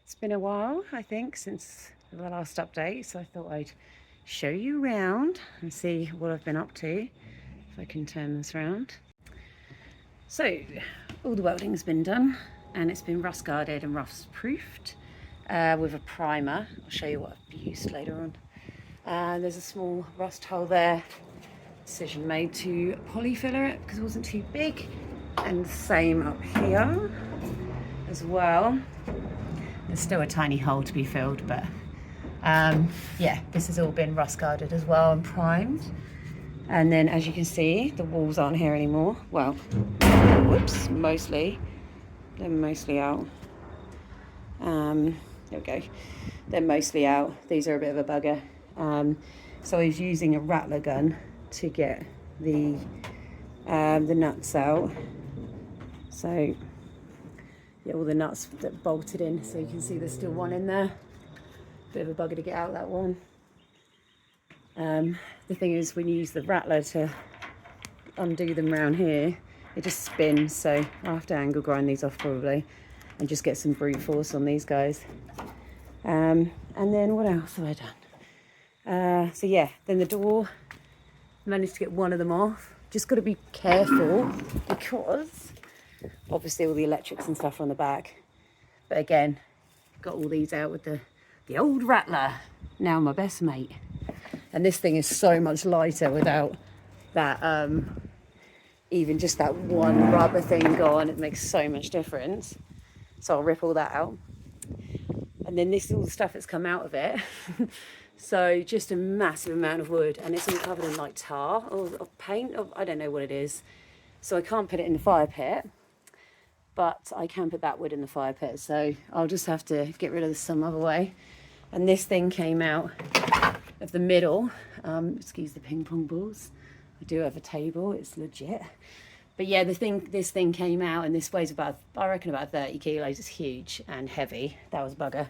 It's been a while, I think, since the last update, so I thought I'd show you around and see what I've been up to, if I can turn this around. So, all the welding's been done, and it's been rust guarded and rust proofed with a primer. I'll show you what I've used later on. There's a small rust hole there. Decision made to polyfiller it because it wasn't too big, and the same up here as well. There's still a tiny hole to be filled, but yeah, this has all been rust guarded as well and primed. And then, as you can see, the walls aren't here anymore. Well, whoops, they're mostly out. There we go. They're mostly out. These are a bit of a bugger. So I was using a rattler gun to get the nuts out. So yeah, all the nuts that bolted in, so you can see there's still one in there. Bit of a bugger to get out that one. The thing is, when you use the rattler to undo them around here, it just spins, so I'll have to angle grind these off probably and just get some brute force on these guys. And then what else have I done? So yeah, then the door, managed to get one of them off. Just got to be careful because obviously all the electrics and stuff are on the back. But again, got all these out with the old rattler, now my best mate. And this thing is so much lighter without that, even just that one rubber thing gone. It makes so much difference. So I'll rip all that out. And then this is all the stuff that's come out of it. So just a massive amount of wood, and it's all covered in like tar or paint, or I don't know what it is. So I can't put it in the fire pit, but I can put that wood in the fire pit. So I'll just have to get rid of this some other way. And this thing came out of the middle. Excuse the ping pong balls. I do have a table, it's legit. But yeah, this thing came out, and this weighs about, I reckon about 30 kilos. It's huge and heavy. That was a bugger.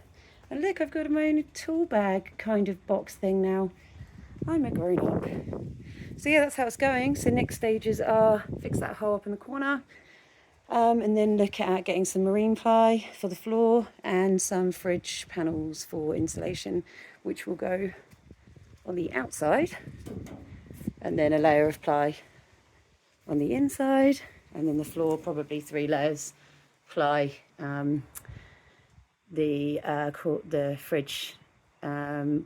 And look, I've got my own tool bag kind of box thing now. I'm a grown up. So yeah, that's how it's going. So next stages are fix that hole up in the corner, and then look at getting some marine ply for the floor and some fridge panels for insulation, which will go on the outside, and then a layer of ply on the inside, and then the floor probably 3 layers ply, the fridge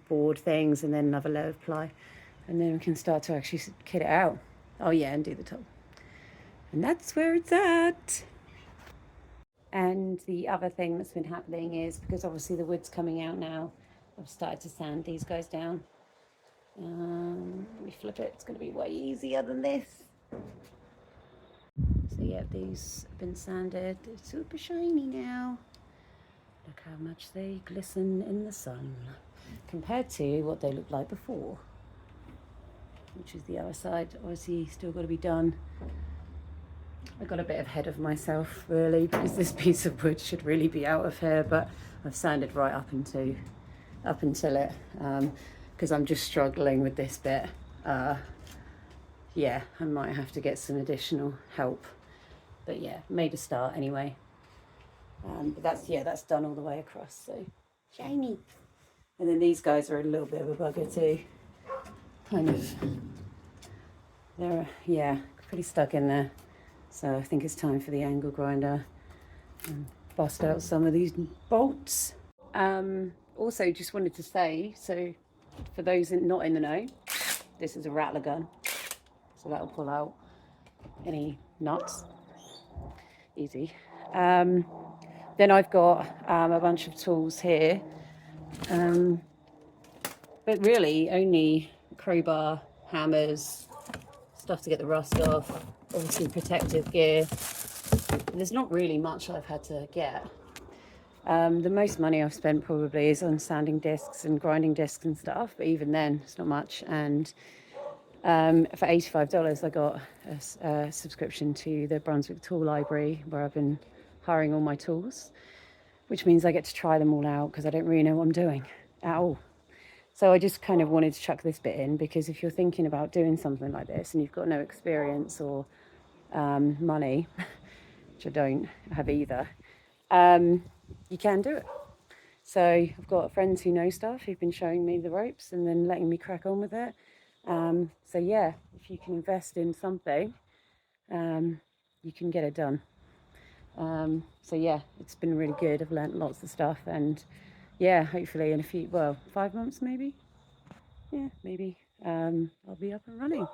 board things, and then another layer of ply, and then we can start to actually kit it out. Oh yeah, and do the top. And that's where it's at. And the other thing that's been happening is, because obviously the wood's coming out now, I've started to sand these guys down. Let me flip it, it's going to be way easier than this. So yeah, these have been sanded. They're super shiny now. Look how much they glisten in the sun compared to what they looked like before, which is the other side. Obviously still got to be done. I got a bit ahead of myself really, because this piece of wood should really be out of here, but I've sanded right up until it, because I'm just struggling with this bit. Yeah, I might have to get some additional help, but yeah, made a start anyway. But that's done all the way across, so shiny. And then these guys are a little bit of a bugger too. Kind of, they're, yeah, pretty stuck in there. So I think it's time for the angle grinder and bust out some of these bolts. Also just wanted to say, so for those not in the know, this is a rattler gun. So that'll pull out any nuts, easy. Then I've got a bunch of tools here, but really only crowbar, hammers, stuff to get the rust off, obviously protective gear. There's not really much I've had to get. The most money I've spent probably is on sanding discs and grinding discs and stuff, but even then it's not much. And for $85 I got a subscription to the Brunswick Tool Library, where I've been hiring all my tools, which means I get to try them all out because I don't really know what I'm doing at all. So I just kind of wanted to chuck this bit in, because if you're thinking about doing something like this and you've got no experience or money, which I don't have either, you can do it. So I've got friends who know stuff who've been showing me the ropes and then letting me crack on with it. So yeah, if you can invest in something, you can get it done. So yeah, it's been really good. I've learnt lots of stuff, and yeah, hopefully in a few, well, 5 months maybe. Yeah, maybe. I'll be up and running.